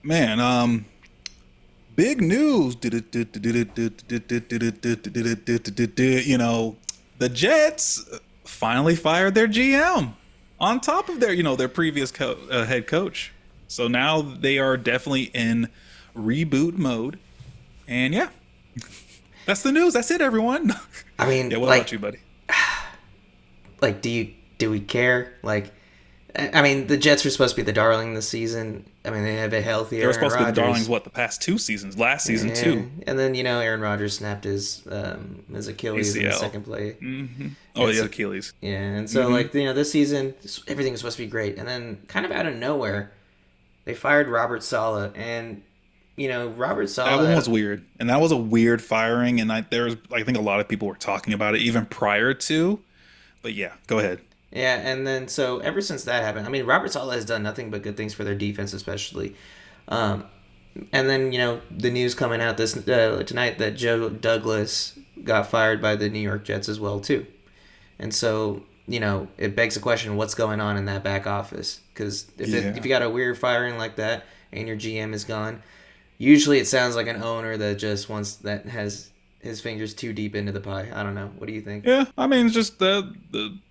Man, big news. The Jets finally fired their GM on top of their previous head coach. So now they are definitely in reboot mode. And yeah, that's the news. That's it, everyone. I Yeah, mean, what about you, buddy? do we care? I mean, the Jets are supposed to be the darling this season. I mean, they have a healthy They were Aaron supposed to be the darlings, Rodgers. what, the past two seasons? Last season, Yeah, too. and then Aaron Rodgers snapped his Achilles in the ACL. second play, Oh, and yeah, so Achilles. yeah, and so hmm this season everything was supposed to be great, and then kind of out of nowhere they fired Robert Saleh, and Robert That Saleh one had was weird, and that was a weird firing. And I think a lot of people were talking about it even prior to. But yeah, go ahead. yeah, and then so ever since that happened, I mean Robert Saleh has done nothing but good things for their defense, especially. Um, and then the news coming out this tonight that Joe Douglas got fired by the New York Jets as well too. And so it begs the question: what's going on in that back office? Because if Yeah, you got a weird firing like that and your GM is gone, usually it sounds like an owner that just wants that has his fingers too deep into the pie. I don't know. What do you think? yeah. I mean, it's just the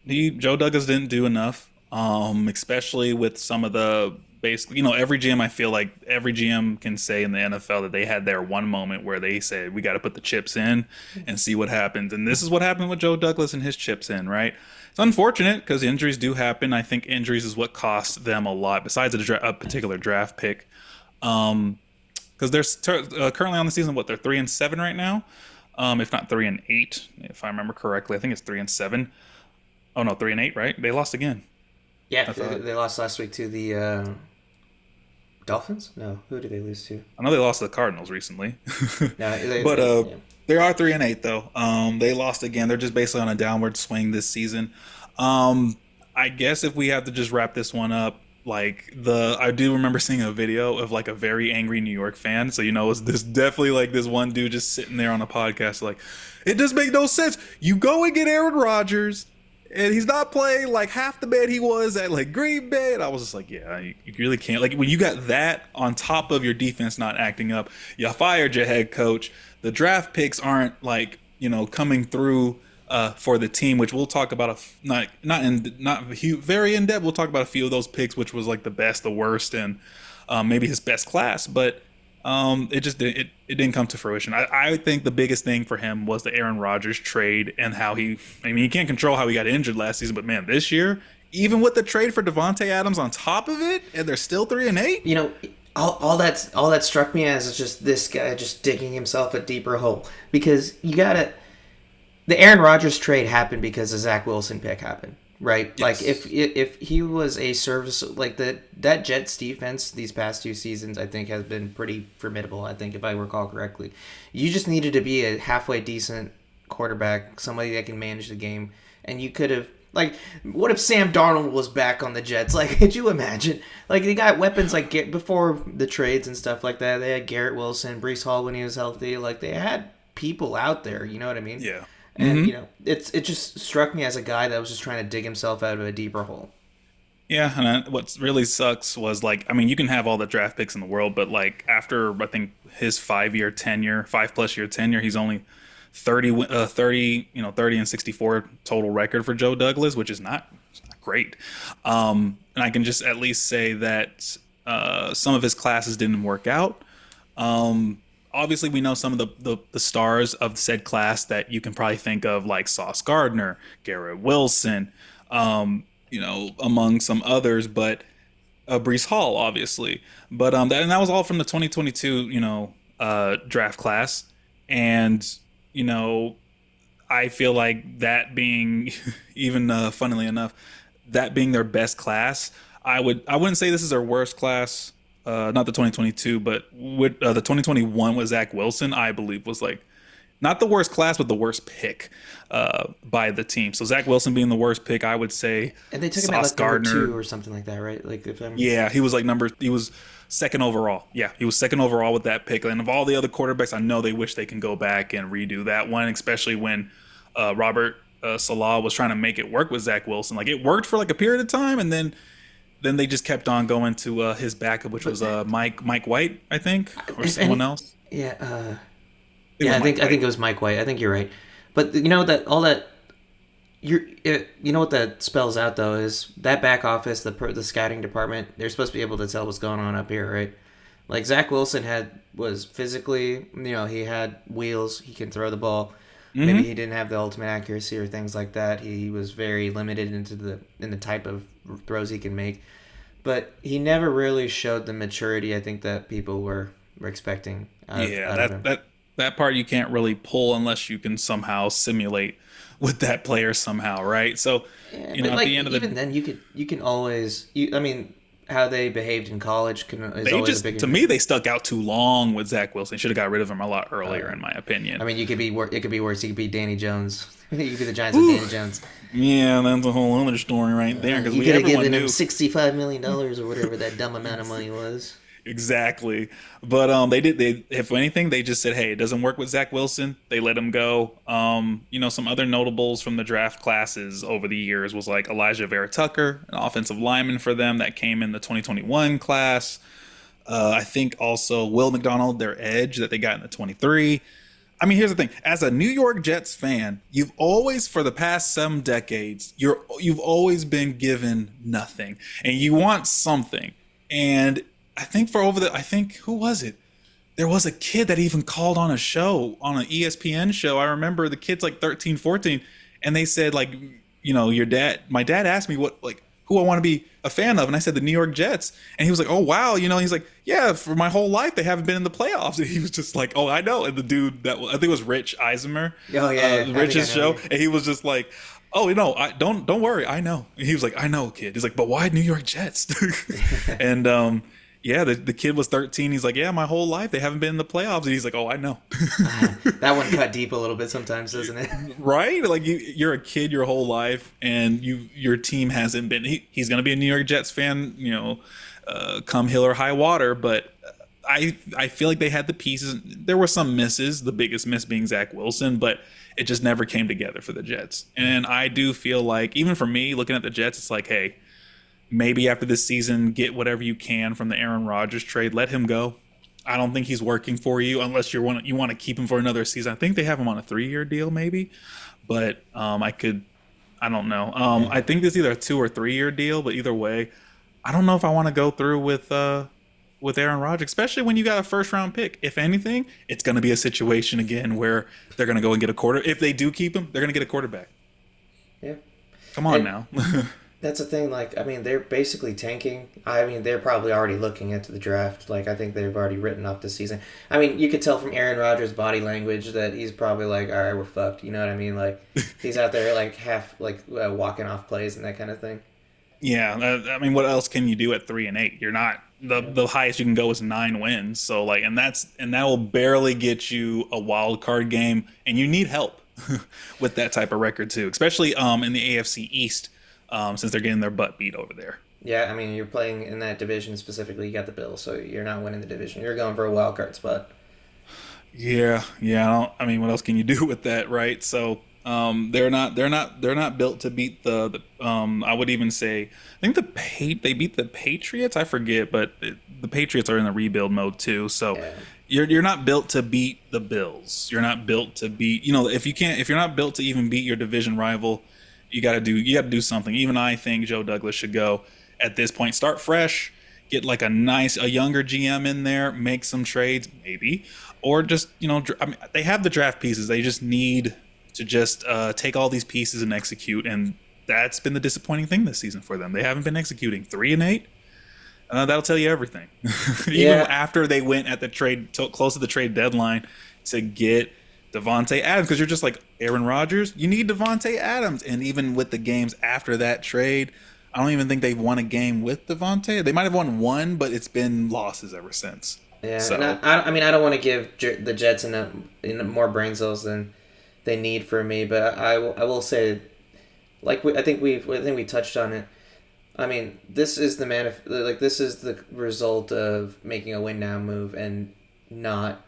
he Joe Douglas didn't do enough, especially with some of the basically, every GM. I feel like every GM can say in the NFL that they had their one moment where they said we got to put the chips in and see what happens. And this is what happened with Joe Douglas and his chips in, right? It's unfortunate because injuries do happen. I think injuries is what cost them a lot, besides a particular draft pick. Because they're currently on the season. What, they're 3-7 right now, if not 3-8, if I remember correctly. I think it's 3-7. Oh no, 3-8, right? They lost again. Yeah, I thought. they lost last week to the Dolphins. No, who did they lose to? I know they lost to the Cardinals recently, No, but yeah. they are 3-8 though. They lost again. They're just basically on a downward swing this season. I guess if we have to just wrap this one up, like I do remember seeing a video of like a very angry New York fan. So it's this definitely like this one dude just sitting there on a podcast like, it does make no sense. You go and get Aaron Rodgers. And he's not playing like half the man he was at like Green Bay. And I was just like, yeah, you really can't. Like when you got that on top of your defense not acting up, you fired your head coach. The draft picks aren't like coming through for the team, which we'll talk about. Very in depth. We'll talk about a few of those picks, which was like the best, the worst, and maybe his best class. But it didn't come to fruition. I think the biggest thing for him was the Aaron Rodgers trade and how he can't control how he got injured last season, but man, this year, even with the trade for Devontae Adams on top of it, and they're still 3-8. All that struck me as is just this guy just digging himself a deeper hole, because the Aaron Rodgers trade happened because the Zach Wilson pick happened, right? Like Yes. if he was a service like that Jets defense these past two seasons, I think has been pretty formidable. I think if I recall correctly, you just needed to be a halfway decent quarterback, somebody that can manage the game, and you could have. Like, what if Sam Darnold was back on the Jets? Like, could you imagine? Like, they got weapons like before the trades and stuff like that. They had Garrett Wilson, Brees Hall when he was healthy. Like, they had people out there. You know what I mean? Yeah. And it just struck me as a guy that was just trying to dig himself out of a deeper hole. Yeah, and what really sucks was like, I mean, you can have all the draft picks in the world, but like after I think his 5-year tenure, 5+ year tenure, he's only 30 and 64 total record for Joe Douglas, which is not great. And I can just at least say that some of his classes didn't work out. Obviously, we know some of the stars of said class that you can probably think of, like Sauce Gardner, Garrett Wilson, among some others, but Brees Hall, obviously. But that was all from the 2022, draft class, and you know, I feel like that being even funnily enough, that being their best class, I wouldn't say this is their worst class. Not the 2022, but the 2021 with Zach Wilson, I believe was like not the worst class, but the worst pick by the team. So Zach Wilson being the worst pick, I would say And they took him at Sauce like number Gardner. two or something like that, right? Like if I'm Yeah, he was second overall. Yeah, he was second overall with that pick. And of all the other quarterbacks, I know they wish they can go back and redo that one, especially when Robert Salah was trying to make it work with Zach Wilson. Like it worked for like a period of time, and then then they just kept on going to his backup, which But was Mike White, I think, or if someone any, else. yeah, I think it was Mike I White. think it was Mike White. I think you're right. But that all that you know what that spells out though is that back office, the scouting department, they're supposed to be able to tell what's going on up here, right? Like Zach Wilson was physically, he had wheels, he can throw the ball. Maybe Hmm. he didn't have the ultimate accuracy or things like that. He was very limited in the type of throws he can make, but he never really showed the maturity I think that people were expecting Yeah, out of him. that part you can't really pull unless you can somehow simulate with that player somehow, right? So, Yeah, you know, but at like the end of the even then, you can always I mean, how they behaved in college is they always a just big to me thing. they stuck out too long with Zach Wilson. Should have got rid of him a lot earlier, Uh, in my I opinion. mean, it could be worse. You could be Danny Jones. You could be the Giants with Whew. Danny Jones. Yeah, that's a whole other story right there because You we could have everyone given him knew $65 million or whatever that dumb amount of money was. exactly. But they if anything they just said, hey, it doesn't work with Zach Wilson. They let him go. You know, some other notables from the draft classes over the years was like Elijah Vera Tucker, an offensive lineman for them that came in the 2021 class. I think also Will McDonald, their edge that they got in the 23. I mean, here's the thing. As a New York Jets fan, you've always, for the past some decades, you've always been given nothing, and you want something. And I think I think who was it? There was a kid that even called on a show, on an ESPN show. I remember the kid's like 13, 14, and they said like, my dad asked me what like who I want to be a fan of, and I said the New York Jets, and he was like, oh wow, he's like, yeah, for my whole life they haven't been in the playoffs, and he was just like, oh I know, and the dude I think it was Rich Eisimer, Oh yeah, I think I Rich's know show, you. and he was just like, oh, I don't worry, I know. And he was like, I know, kid. He's like, but why New York Jets? And yeah, the kid was 13. He's like, yeah, my whole life they haven't been in the playoffs, and he's like, oh, I know. That one cut deep a little bit sometimes, doesn't it? Right? Like you're a kid your whole life, and your team hasn't been. He's gonna be a New York Jets fan, come hill or high water. But I feel like they had the pieces. There were some misses. The biggest miss being Zach Wilson, but it just never came together for the Jets. And I do feel like even for me, looking at the Jets, it's like, hey, maybe after this season, get whatever you can from the Aaron Rodgers trade. Let him go. I don't think he's working for you unless you want to keep him for another season. I think they have him on a 3-year deal, maybe. But I don't know. Yeah. I think it's either a 2 or 3 year deal, but either way, I don't know if I want to go through with Aaron Rodgers, especially when you got a first round pick. If anything, it's going to be a situation again where they're going to go and get a quarter. If they do keep him, they're going to get a quarterback. Yeah. Come on And now. that's the thing. Like, I mean, they're basically tanking. I mean, they're probably already looking into the draft. Like, I think they've already written off the season. I mean, you could tell from Aaron Rodgers' body language that he's probably like, all right, we're fucked. You know what I mean? Like, he's out there like half like walking off plays and that kind of thing. Yeah, I mean, what else can you do at 3-8? You're not the highest you can go is 9 wins. So like, and that will barely get you a wild card game, and you need help with that type of record too, especially in the AFC East, since they're getting their butt beat over there. Yeah, I mean, you're playing in that division specifically. You got the Bills, so you're not winning the division. You're going for a wild card spot. Yeah, yeah. I mean, what else can you do with that, right? So they're not built to beat I would even say I think they beat the Patriots. I forget, but the Patriots are in the rebuild mode too. So Yeah. you're not built to beat the Bills. You're not built to beat, if you're not built to even beat your division rival, you got to do something. Even I think Joe Douglas should go at this point. Start fresh, get like a younger GM in there, make some trades maybe, or just I mean, they have the draft pieces. They just need to just take all these pieces and execute. And that's been the disappointing thing this season for them. They haven't been executing. 3-8. That'll tell you everything. Even Yeah, after they went at the close to the trade deadline to get Devonte Adams, because you're just like Aaron Rodgers, you need Devonte Adams. And even with the games after that trade, I don't even think they've won a game with Devonte. They might have won one, but it's been losses ever since. yeah, and So I mean, I don't want to give the Jets more brain cells than they need for me, but I will say, like I think we touched on it. I mean, this is the result of making a win now move and not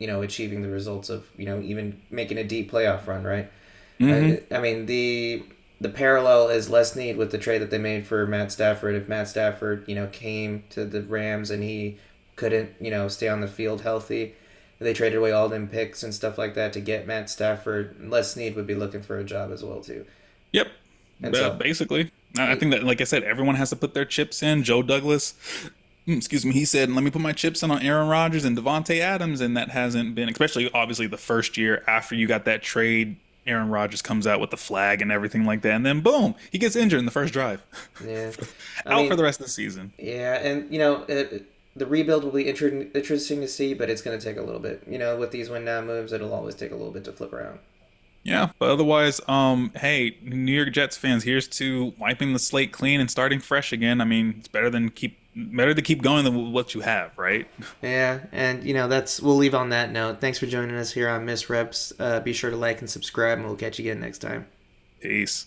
achieving the results of even making a deep playoff run, right? hmm I mean, the parallel is Les Snead with the trade that they made for Matt Stafford. If Matt Stafford, came to the Rams and he couldn't, stay on the field healthy, they traded away all them picks and stuff like that to get Matt Stafford. Les Snead would be looking for a job as well too. Yep. And so, Basically, I it, think that, like I said, everyone has to put their chips in. Joe Douglas, excuse me, he said, "Let me put my chips in on Aaron Rodgers and Devontae Adams," and that hasn't been, especially obviously the first year after you got that trade. Aaron Rodgers comes out with the flag and everything like that, and then boom, he gets injured in the first drive, yeah, I out for the mean, rest of the season. yeah, and the rebuild will be interesting to see, but it's going to take a little bit. With these win now moves, it'll always take a little bit to flip around. Yeah, but otherwise, hey, New York Jets fans, here's to wiping the slate clean and starting fresh again. I mean, it's better to keep going than what you have, right? Yeah, and we'll leave on that note. Thanks for joining us here on Miss Reps. Be sure to like and subscribe, and we'll catch you again next time. Peace.